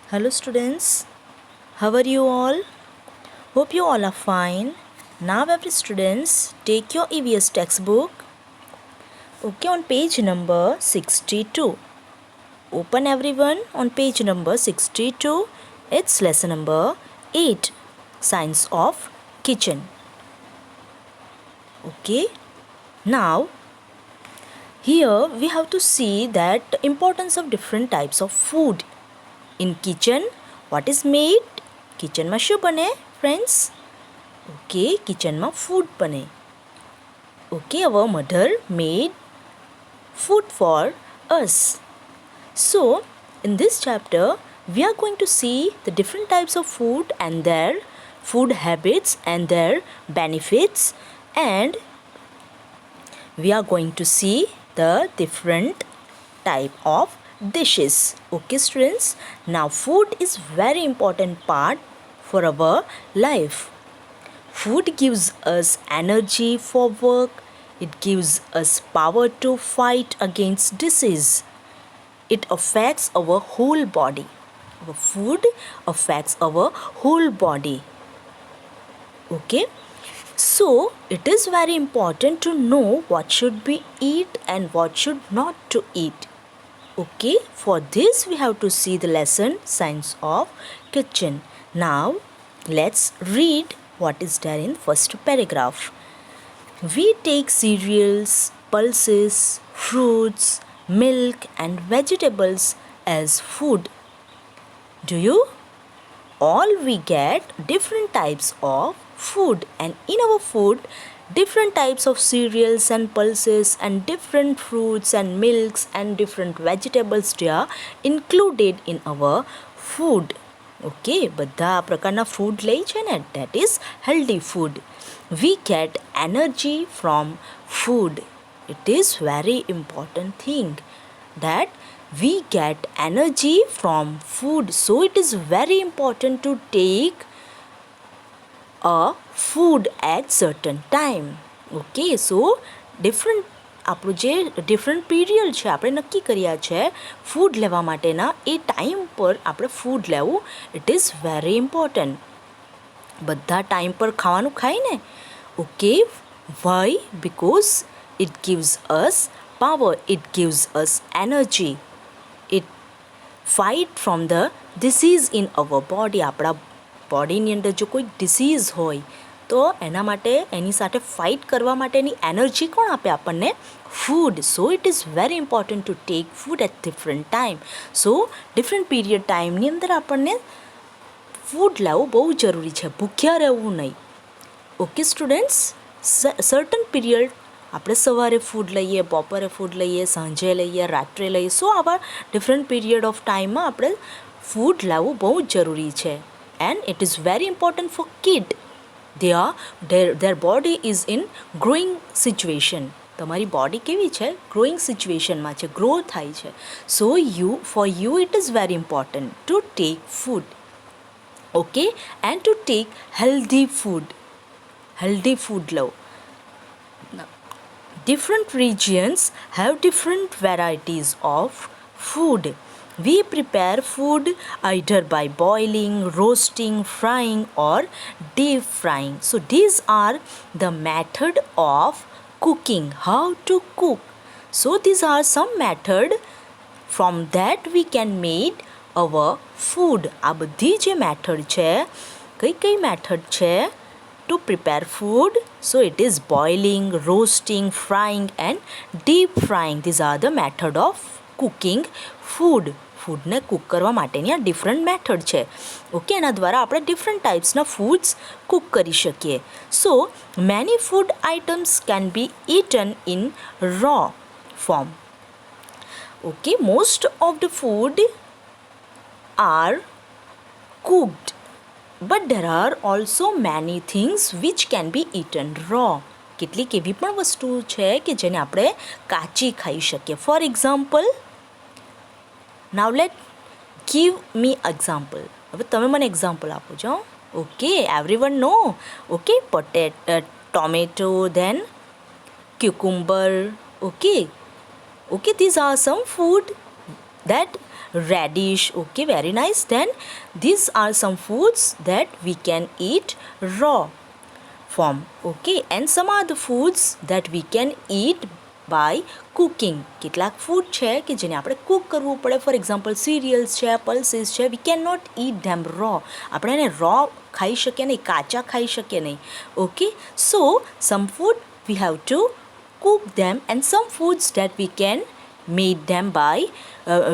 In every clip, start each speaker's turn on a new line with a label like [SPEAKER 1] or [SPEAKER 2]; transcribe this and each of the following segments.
[SPEAKER 1] Hello students, how are you all? Hope you all are fine. Now every students take your EVS textbook. Okay, on page number 62. Open everyone on page number 62. It's lesson number 8, Science of Kitchen. Okay, now here we have to see that importance of different types of food in kitchen. What is made? કિચનમાં શું બને friends? Okay, કિચનમાં food બને. Okay, our mother made food for us. So, in this chapter, we are going to see the different types of food and their food habits and their benefits, and we are going to see the different type of dishes. Okay students, now food is very important part for our life. Food gives us energy for work. It gives us power to fight against disease. It affects our whole body. Our food affects our whole body. Okay, so it is very important to know what should be eat and what should not to eat. Okay, for this we have to see the lesson Science of Kitchen. Now let's read what is there in first paragraph. We take cereals, pulses, fruits, milk and vegetables as food. Do you? All we get different types of food, and in our food different types of cereals and pulses and different fruits and milks and different vegetables they are included in our food. Okay, બધા પ્રકારના food લઈ છે ને, that is healthy food. We get energy from food. It is very important thing that we get energy from food. So it is very important to take a food at certain time. Okay, so different આપણું જે different period છે આપણે નક્કી કર્યા છે food લેવા માટેના, એ time પર આપણે ફૂડ લેવું ઇટ ઇઝ વેરી ઇમ્પોર્ટન્ટ. બધા ટાઈમ પર ખાવાનું ખાય ને. Okay, why? Because it gives us power, it gives us energy, it fight from the disease in our body. આપણા બોડીની અંદર જો કોઈ ડિસીઝ હોય તો એના માટે એની સાથે ફાઇટ કરવા માટેની એનર્જી કોણ આપે આપણને? Food. So it is very important to take food at different time. So different period ટાઈમની અંદર આપણને ફૂડ લેવું બહુ જરૂરી છે, ભૂખ્યા રહેવું નહીં. ઓકે સ્ટુડન્ટ્સ, સર્ટન પીરિયડ આપણે સવારે ફૂડ લઈએ, બપોરે ફૂડ લઈએ, સાંજે લઈએ, રાત્રે લઈએ. સો આવા ડિફરન્ટ પીરિયડ ઓફ ટાઈમમાં આપણે ફૂડ લેવું બહુ જ જરૂરી છે. And it is very important for kid. Their body is in growing situation. તમારી બોડી કેવી છે? ગ્રોઈંગ સિચ્યુએશનમાં છે, ગ્રો થાય છે. સો for you it is very important to take food. Okay, and to take healthy food. Healthy food law. Different regions have different varieties of food. We prepare food either by boiling, roasting, frying or deep frying. So these are the method of cooking, how to cook. So these are some method from that we can make our food. આ બધી જે method છે, કઈ method છે to prepare food? So it is boiling, roasting, frying and deep frying. These are the method of cooking food. ફૂડને cook કરવા માટેની આ ડિફરન્ટ મેથડ છે. ઓકે, એના દ્વારા આપણે ડિફરન્ટ ટાઈપ્સના ફૂડ્સ કૂક કરી શકીએ. So many food items can be eaten in raw form. Okay, most of the food are cooked, but there are also many things which can be eaten raw. કેટલીક એવી પણ વસ્તુ છે કે જેને આપણે કાચી ખાઈ શકીએ. For example, now let give me example. હવે તમે મને એક્ઝામ્પલ આપો છો. Okay, everyone no. Okay, tomato, then cucumber. Okay, these are some food that radish. Okay, very nice. Then these are some foods that we can eat raw form. Okay, and some are the foods that we can eat by cooking. કેટલાક food છે કે જેને આપણે cook કરવું પડે. For example cereals છે, pulses છે, we can not eat them raw. આપણે એને રો ખાઈ શકીએ નહીં, કાચા ખાઈ શકીએ નહીં. Okay, so some food we have to cook them, and some foods that we can made them by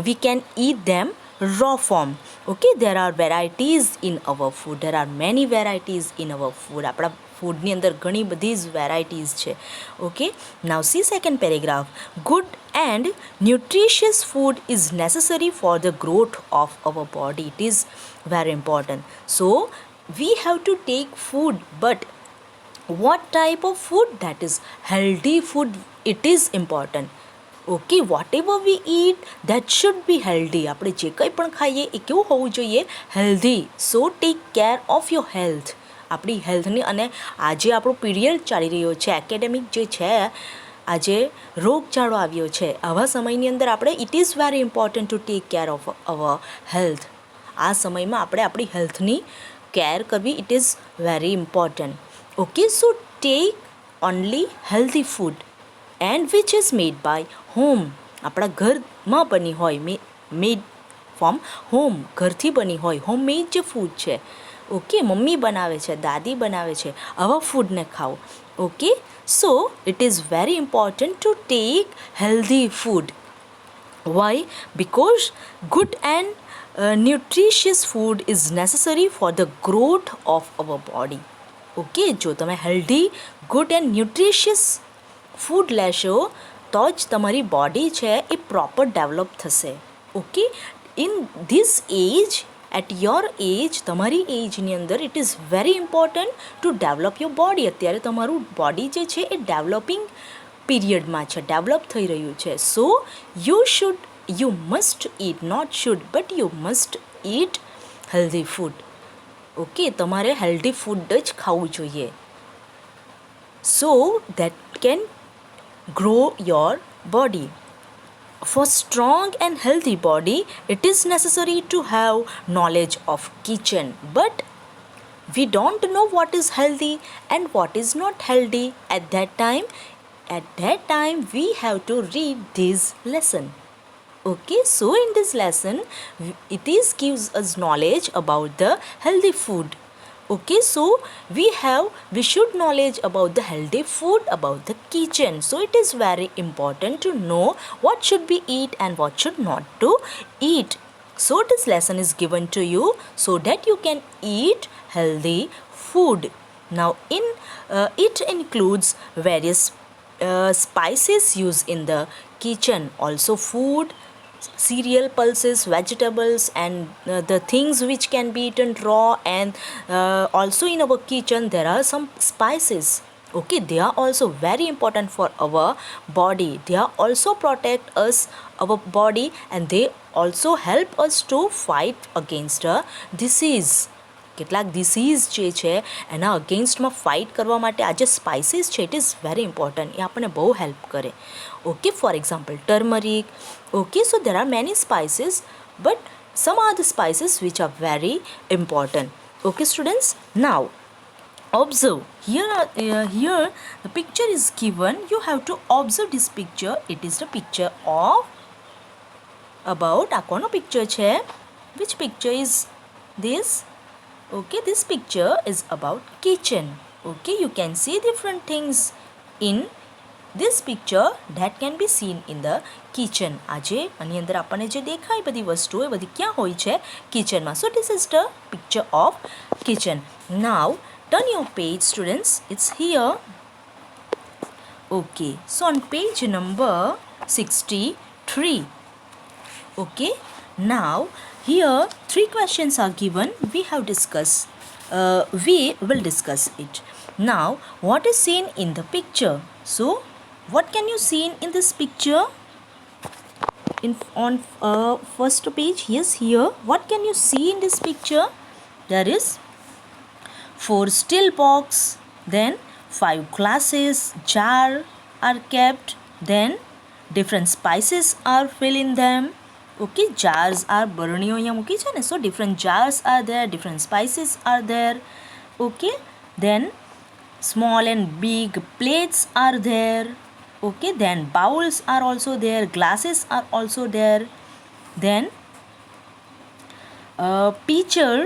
[SPEAKER 1] we can eat them raw form. Okay, there are varieties in our food. There are many varieties in our food. આપણા ફૂડની અંદર ઘણી બધી જ varieties છે. Okay, now C second paragraph. Good and nutritious food is necessary for the growth of our body. It is very important. So we have two take food, but what type of food? That is healthy food. It is important. Okay, whatever we eat, that should be healthy. આપણે જે કંઈ પણ ખાઈએ એ કેવું હોવું જોઈએ? Healthy. So take care of your health. આપણી હેલ્થની, અને આજે આપણો પીરિયડ ચાલી રહ્યો છે, એકેડેમિક જે છે, આજે રોગચાળો આવ્યો છે, આવા સમયની અંદર આપણે it is very important to take care of our health. આ સમયમાં આપણે આપણી હેલ્થની કેર કરવી, it is very important. Okay, so take only healthy food and which is made by home. આપણા ઘરમાં બની હોય, મેડ ફ્રોમ હોમ, ઘરથી બની હોય, હોમ મેડ જે ફૂડ છે. ઓકે, મમ્મી બનાવે છે, દાદી બનાવે છે, આવા ફૂડને ખાઓ. Okay, so it is very important to tech healthy food. Why? Because good and nutritious food is necessary for the growth of our body. Okay, જો તમે healthy, good and nutritious food લેશો તો જ તમારી બોડી છે એ proper develop થશે. Okay, in this age, at your age, તમારી એજની અંદર it is very important to develop your body. અત્યારે તમારું બોડી જે છે એ ડેવલપિંગ પીરિયડમાં છે, ડેવલપ થઈ રહ્યું છે. So you must eat, not should, but you must eat healthy food. Okay, તમારે હેલ્ધી ફૂડ જ ખાવું જોઈએ. So that can grow your body. For strong and healthy body, it is necessary to have knowledge of kitchen. But we don't know what is healthy and what is not healthy at that time. At that time, we have to read this lesson. Okay, so in this lesson, it is gives us knowledge about the healthy food. Okay, so we should knowledge about the healthy food, about the kitchen. So it is very important to know what should be eat and what should not to eat. So this lesson is given to you so that you can eat healthy food. Now it includes various spices used in the kitchen, also food, cereal, pulses, vegetables, and the things which can be eaten raw. And also in our kitchen there are some spices. Okay, they are also very important for our body. They are also protect us, our body, and they also help us to fight against a disease. કેટલાક disease જે છે એના અગેન્સ્ટમાં fight કરવા માટે આ જે spices છે it is very important. એ આપણને બહુ હેલ્પ કરે. Okay, for example turmeric. Okay, so there are many spices, but some are the spices which are very important. Okay students, now observe. Here the picture is given. You have to observe this picture. It is the picture of about આ કોનો picture છે? Which picture is this? Okay, this picture is about kitchen. Okay, you can see different things in this picture that can be seen in the kitchen. આજે આની અંદર આપણને જે દેખાય બધી વસ્તુઓ એ બધી ક્યાં હોય છે? કિચનમાં. So this is the picture of kitchen. Now turn your page, students. It's here. Okay, so on page number 63. Okay, now here 3 questions are given. We will discuss it. Now what is seen in the picture? So what can you see in this picture? On first page, yes, here what can you see in this picture? There is 4 steel box, then 5 glasses, jar are kept, then different spices are filled in them. Okay, jars are બરણીઓ અહીંયા મૂકી છે ને, so different jars are there, different spices are there. Okay, then small and big plates are there. Okay, then bowls are also there, glasses are also there. Then pitcher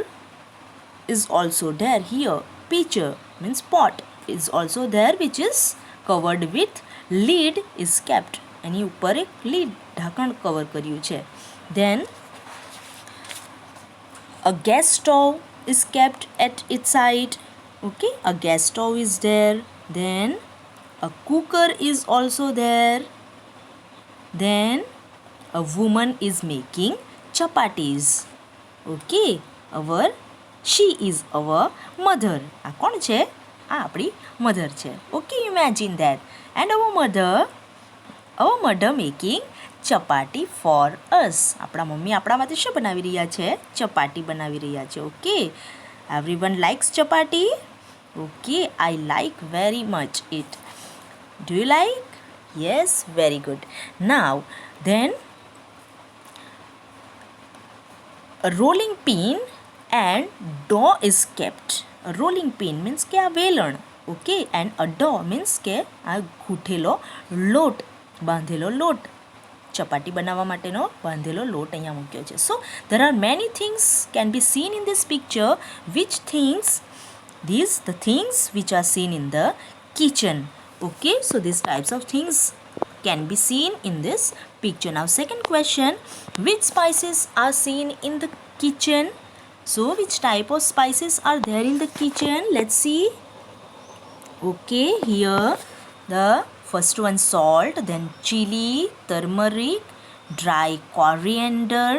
[SPEAKER 1] is also there here. Pitcher means pot is also there, which is covered with lid is kept. એની ઉપર એક lid ઢાંકણ cover કર્યું છે. Then a gas stove is kept at its side. Okay, a gas stove is there. Then a cooker is also there. Then a woman is making chapatis. Okay, she is our mother. આ કોણ છે? આ આપણી mother છે. Okay, imagine that. And our mother making chapati for us. આપણા mummy આપણા માટે શું બનાવી રહ્યા છે? ચપાટી બનાવી રહ્યા છે. Okay, everyone likes chapati? Okay, I like very much it. Do you like? Yes, very good. Now then a rolling pin and dough is kept. A rolling pin means કે આ વેલણ. Okay, and a dough means કે આ ગૂંથેલો લોટ, બાંધેલો લોટ, ચપાટી બનાવવા માટેનો બાંધેલો લોટ અહીંયા મૂક્યો છે. So there are many things can be seen in this picture. Which things? These the things which are seen in the kitchen. Okay, so these types of things can be seen in this picture. Now second question, which spices are seen in the kitchen? So which type of spices are there in the kitchen? Let's see. Okay, here the first one salt, then chili, turmeric, dry coriander.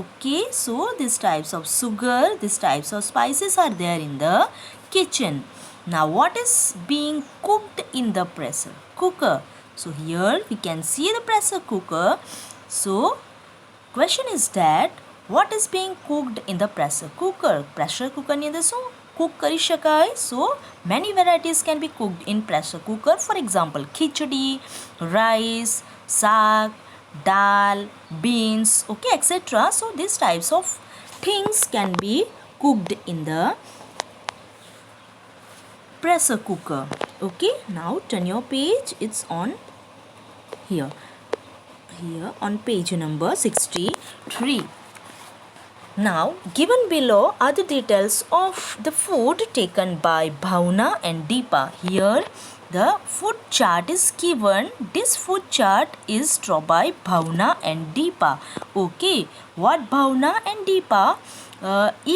[SPEAKER 1] Okay, so these types of sugar, these types of spices are there in the kitchen. Now what is being cooked in the pressure cooker? So here we can see the pressure cooker. So question is that what is being cooked in the pressure cooker? Pressure cooker ની અંદર શું cook કરી શકાય? So many varieties can be cooked in pressure cooker. For example, khichdi, rice, saag, dal, beans, okay, etc. So these types of things can be cooked in the pressure cooker. Okay, now turn your page. It's on here on page number 63. Now given below are the details of the food taken by Bhavna and Deepa. Here the food chart is given. This food chart is drawn by Bhavna and Deepa. Okay, what Bhavna and Deepa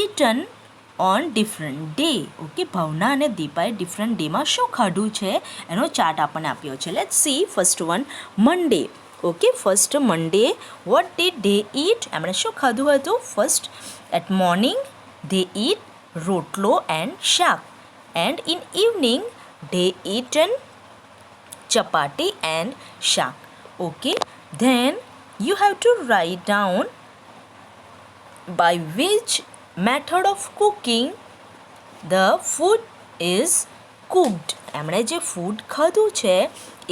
[SPEAKER 1] eaten on different day. Okay, ભાવના અને દીપાએ different day માં શું ખાધું છે એનો chart આપણને આપ્યો છે. Let's see first one, Monday. Okay, first Monday, what did they eat? એમણે શું ખાધું હતું? First at morning they eat rotlo and શાક, and in evening they eaten chapati and શાક. Okay, then you have to write down by which method of cooking the food is cooked. એમણે જે food ખાધું છે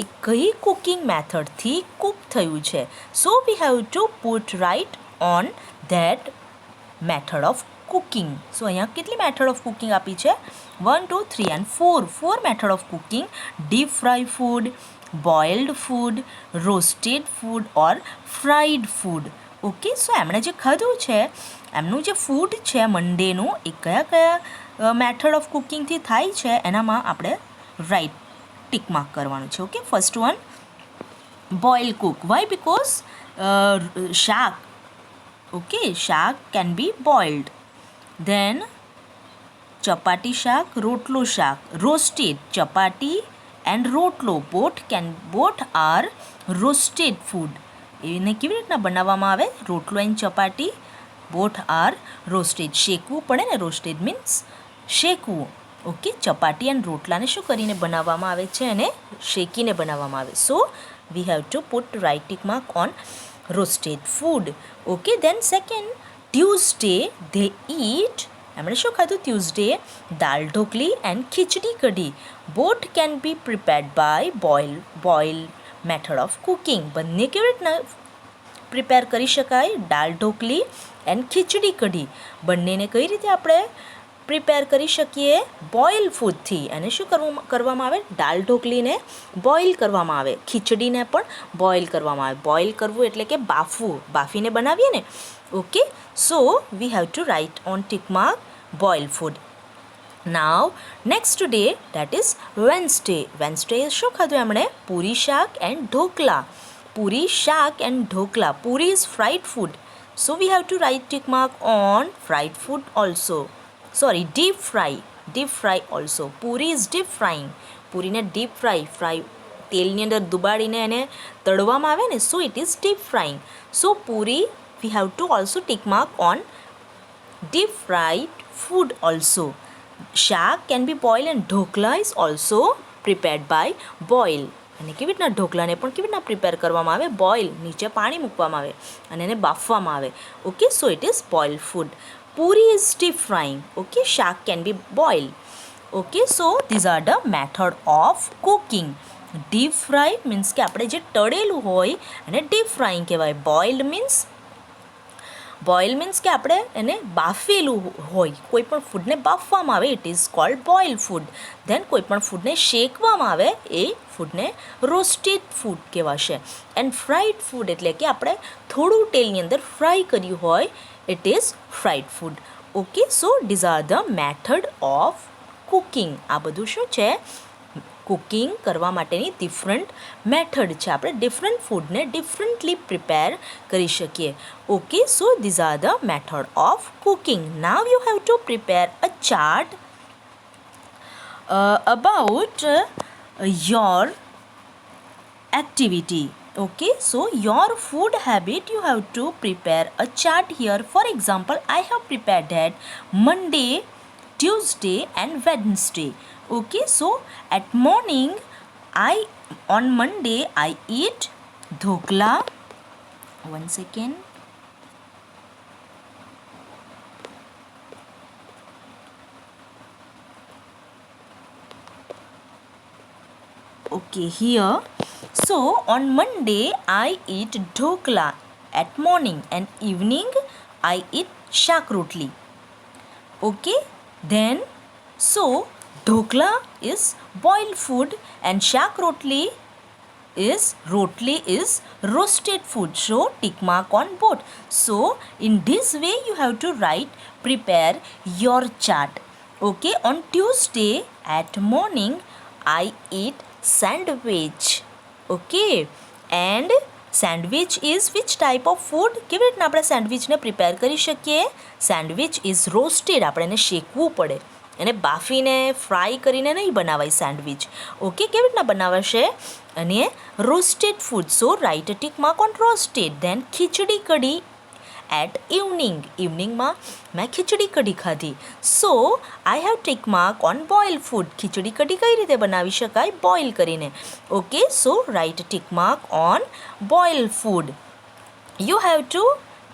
[SPEAKER 1] એ કઈ cooking મેથડથી cook થયું છે. So we have to put right on that method of cooking. So અહીંયા કેટલી method of cooking આપી છે? 1, 2, 3 and 4. 4 method of cooking: deep fry food, boiled food, roasted food or fried food. Okay, so એમણે જે ખાધું છે, એમનું જે ફૂડ છે મંડેનું, એ કયા કયા મેથડ ઓફ કુકિંગથી થાય છે એનામાં આપણે રાઈટ ટિક માર્ક કરવાનું છે. Okay, first one boil cook. Why? Because shaak, okay, shaak can be boiled. Then chapati shaak, rotlo shaak, roasted. Chapati and rotlo both are roasted food. એને કેવી રીતના બનાવવામાં આવે? Rotlo and chapati both are roasted. શેકવું પડે ને, રોસ્ટેડ મીન્સ શેકવું. ઓકે, ચપાટી એન્ડ રોટલાને શું કરીને બનાવવામાં આવે છે? એને શેકીને બનાવવામાં આવે. So we have to put right tick mark on roasted food. Okay, then second, Tuesday they eat. એમણે શું ખાધું? Tuesday dal dhokli and khichdi kadhi. Both can be prepared by boil method of cooking. બંને કેવી રીતના પ્રિપેર કરી શકાય, દાળ ઢોકલી એન્ડ ખીચડી કઢી બંનેને કઈ રીતે આપણે પ્રિપેર કરી શકીએ? બોઇલ ફૂડથી. અને શું કરવામાં આવે? દાળ ઢોકલીને બોઇલ કરવામાં આવે, ખીચડીને પણ બોઇલ કરવામાં આવે. બોઇલ કરવું એટલે કે બાફવું, બાફીને બનાવીએ ને. Okay, so we have to write on tick mark boil food. Now next day that is Wednesday. Wednesday શું ખાધું એમણે? Puri shaak and dhokla. Puri shaak and dhokla. Puri is fried food. So we have to write tick mark on fried food also. Sorry, deep fry also. Puri is deep frying. પૂરીને deep fry તેલની અંદર દુબાડીને એને તળવામાં આવે ને, so it is deep frying. So puri we have to also tick mark on deep fried food also. શાક can be boiled and dhokla is also prepared by boil. અને કેવી રીતના ઢોકલાને પણ કેવી રીતના પ્રિપેર કરવામાં આવે? બોઇલ, નીચે પાણી મૂકવામાં આવે અને એને બાફવામાં આવે. Okay, so it is boil food. Puri is deep frying. Okay, shaak can be boil. Okay, so these are the method of cooking. Deep fry means કે આપણે જે તળેલું હોય એને ડીપ ફ્રાઈંગ કહેવાય. બોઇલ મીન્સ કે આપણે એને બાફેલું હોય, કોઈ પણ ફૂડને બાફવામાં આવે, it is called boil food. Then કોઈ પણ ફૂડને શેકવામાં આવે એ ફૂડને રોસ્ટેડ ફૂડ કહેવાશે. એન્ડ ફ્રાઈડ ફૂડ એટલે કે આપણે થોડું તેલની અંદર ફ્રાય કર્યું હોય, it is fried food. Okay, so these are the method of cooking. આ બધું શું છે? કુકિંગ કરવા માટેની ડિફરન્ટ મેથડ છે. આપણે ડિફરન્ટ ફૂડને ડિફરન્ટલી પ્રિપેર કરી શકીએ. Okay, so these are the method of cooking. Now you have to prepare a chart about your activity. Okay, so your food habit, you have to prepare a chart here. For example, I have prepared that Monday, Tuesday and Wednesday. Okay, so at morning on Monday I eat dhokla. One second. Okay, here. So on Monday I eat dhokla at morning and evening I eat shak rotli. Okay, then so dhokla is boiled food and shak rotli is roasted food. So tick mark on both. So in this way you have to prepare your chart. Okay, on Tuesday at morning I eat sandwich. Okay, and sandwich is which type of food? કેવી રીતના આપણે સેન્ડવિચને prepare કરી શકીએ? Sandwich is roasted. આપણે એને શેકવું પડે, એને બાફીને ફ્રાય કરીને નહીં બનાવાય સેન્ડવિચ. ઓકે, કેવી રીતના બનાવાશે? અને roasted food. So write a tick mark on roasted. Then khichdi kadhi at ઇવનિંગમાં મેં ખીચડી કઢી ખાધી. So I have tick mark on boil food. ખીચડી કઢી કઈ રીતે બનાવી શકાય? બોઇલ કરીને. Okay, so write tick mark on boil food. You have to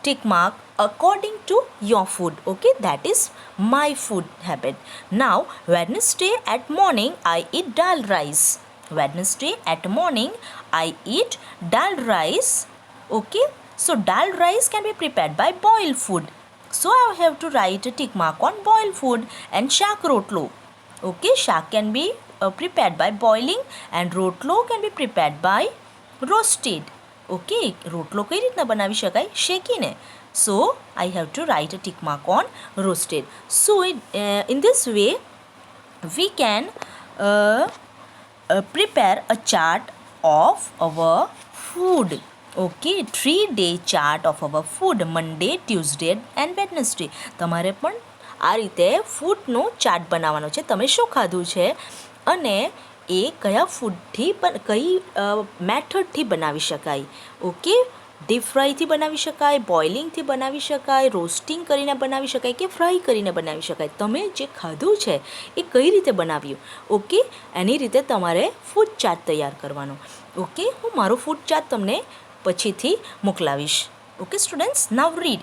[SPEAKER 1] tick mark according to your food. Okay, that is my food habit. Now Wednesday at morning I eat dal rice. Wednesday at morning I eat dal rice. Okay, so dal rice can be prepared by boiled food. So I have to write a tick mark on boiled food. And shak rotlo. Okay, shak can be prepared by boiling and rotlo can be prepared by roasted. Okay, રોટલો કઈ રીતના બનાવી શકાય? શેકીને. So I have to write a tick mark on roasted. So in this way we can prepare a chart of our food. Okay, 3-day chart of our food. Monday, Tuesday and Wednesday. તમારે પણ આ રીતે ફૂડનો chart બનાવવાનો છે. તમે શું ખાધું છે અને એ કયા ફૂડથી કઈ મેથડથી બનાવી શકાય. ઓકે, ડીપ ફ્રાયથી બનાવી શકાય, બોઇલિંગથી બનાવી શકાય, રોસ્ટિંગ કરીને બનાવી શકાય કે ફ્રાય કરીને બનાવી શકાય. તમે જે ખાધું છે એ કઈ રીતે બનાવ્યું. ઓકે, એની રીતે તમારે ફૂડ ચાર્ટ તૈયાર કરવાનો. ઓકે, હું મારો ફૂડ ચાર્ટ તમને પછીથી મોકલાવીશ. Okay students, now read.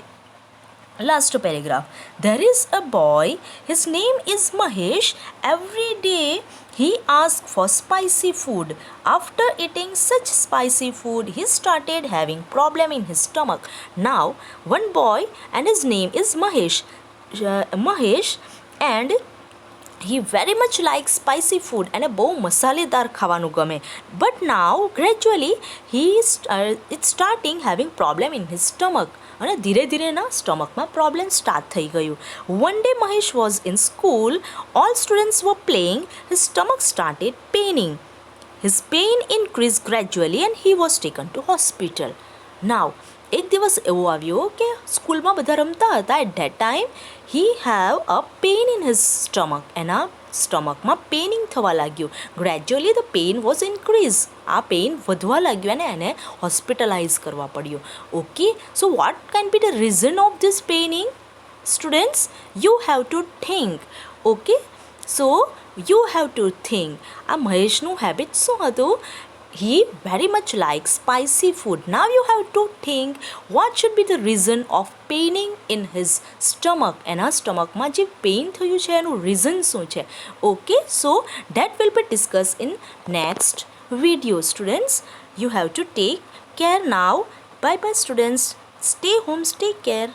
[SPEAKER 1] Last paragraph. There is a boy, his name is Mahesh. Every day he asks for spicy food. After eating such spicy food, he started having problem in his stomach. Now, one boy and his name is Mahesh. Mahesh, and he very much likes spicy food અને બહુ મસાલેદાર ખાવાનું ગમે. But now gradually it's starting having problem in his stomach. અને ધીરે ધીરે ના સ્ટમકમાં problem start થઈ ગયું. One day Mahesh was in school. All students were playing. His stomach started paining. His pain increased gradually and he was taken to hospital. Now, એક દિવસ એવો આવ્યો કે સ્કૂલમાં બધા રમતા હતા. At that time he have a pain in his stomach. એના સ્ટમકમાં પેનિંગ થવા લાગ્યું. Gradually the pain was increase. આ પેઇન વધવા લાગ્યું અને એને હોસ્પિટલાઇઝ કરવા પડ્યું. Okay, so what can be the reason of this paining? Students, you have two think. Okay, so you have two think. આ મહેશનું હેબિટ શું હતું? He very much likes spicy food. Now you have to think what should be the reason of paining in his stomach. એના સ્ટમકમાં જે pain થયું છે એનું reason શું છે? Okay, so that will be discussed in next video. Students, you have to take care now. Bye bye students. Stay home, stay care.